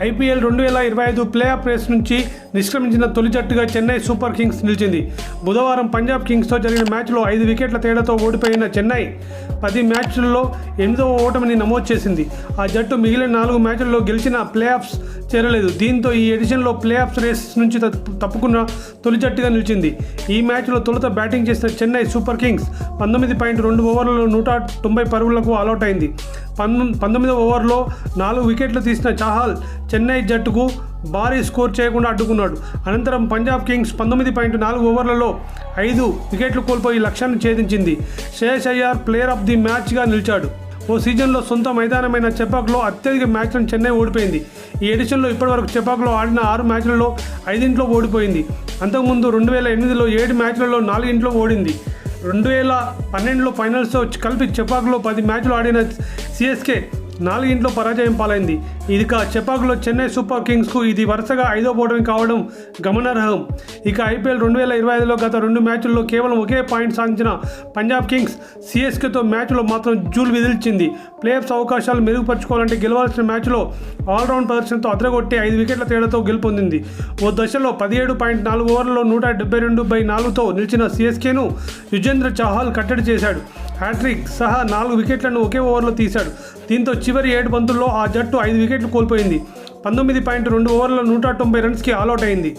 IPL 2025 play of race నుంచి నిష్క్రమించిన తొలి జట్టుగా చెన్నై సూపర్ కింగ్స్ నిలిచింది. బుధవారం పంజాబ్ కింగ్స్తో జరిగిన మ్యాచ్లో 5 వికెట్ల తేడాతో ఓడిపోయిన చెన్నై 10 మ్యాచ్ల్లో 8వ ఓటమిని నమోదు చేసింది. ఆ జట్టు మిగిలిన 4 మ్యాచ్ల్లో గెలిచిన ప్లే ఆఫ్స్ చేరలేదు. దీంతో ఈ ఎడిషన్లో ప్లే ఆఫ్ రేస్ నుంచి తప్పుకున్న తొలి జట్టుగా నిలిచింది. ఈ మ్యాచ్లో తొలుత బ్యాటింగ్ చేసిన చెన్నై సూపర్ కింగ్స్ 19.2 ఓవర్లలో 190 పరుగులకు ఆలౌట్ అయింది. 19వ ఓవర్లో 4 వికెట్లు తీసిన చాహల్ చెన్నై జట్టుకు భారీ స్కోర్ చేయకుండా అడ్డుకున్నాడు. అనంతరం పంజాబ్ కింగ్స్ 19.4 ఓవర్లలో 5 వికెట్లు కోల్పోయి లక్ష్యాన్ని ఛేదించింది. Shreyas Iyer player of the మ్యాచ్గా నిలిచాడు. ఓ సీజన్లో సొంత మైదానమైన చెపాక్లో అత్యధిక మ్యాచ్లను చెన్నై ఓడిపోయింది. ఈ ఎడిషన్లో ఇప్పటివరకు చెపాక్లో ఆడిన 6 మ్యాచ్లలో 5 ఓడిపోయింది. అంతకుముందు 2008లో 7 మ్యాచ్లలో 4 ఓడింది. 2012లో ఫైనల్స్తో కలిపి చెపాక్లో 10 మ్యాచ్లు ఆడిన సిఎస్కే 4 పరాజయం పాలైంది. ఇక చెపాక్లో చెన్నై సూపర్ కింగ్స్కు ఇది వరుసగా 5వ ఓటమి కావడం గమనార్హం. ఇక ఐపీఎల్ 2025లో గత 2 మ్యాచ్ల్లో కేవలం ఒకే పాయింట్ సాధించిన పంజాబ్ కింగ్స్ సిఎస్కేతో మ్యాచ్లో మాత్రం జూలు విదిల్చింది. ప్లేఆఫ్స్ అవకాశాలు మెరుగుపరుచుకోవాలంటే గెలవాల్సిన మ్యాచ్లో ఆల్రౌండ్ ప్రదర్శనతో అదరగొట్టి 5 వికెట్ల తేడాతో గెలుపొందింది. ఓ దశలో 17.4 ఓవర్లలో 172/4తో నిలిచిన సిఎస్కేను యుజ్వేంద్ర చాహల్ కట్టడి చేశాడు. హ్యాట్రిక్ సహా 4 వికెట్లను ఒకే ఓవర్లో తీశాడు. దీంతో చివరి 7 బంతుల్లో ఆ జట్టు 5 వికెట్లు కోల్పోయింది. 19.2 ఓవర్లలో 190 రన్స్కి ఆలౌట్ అయింది.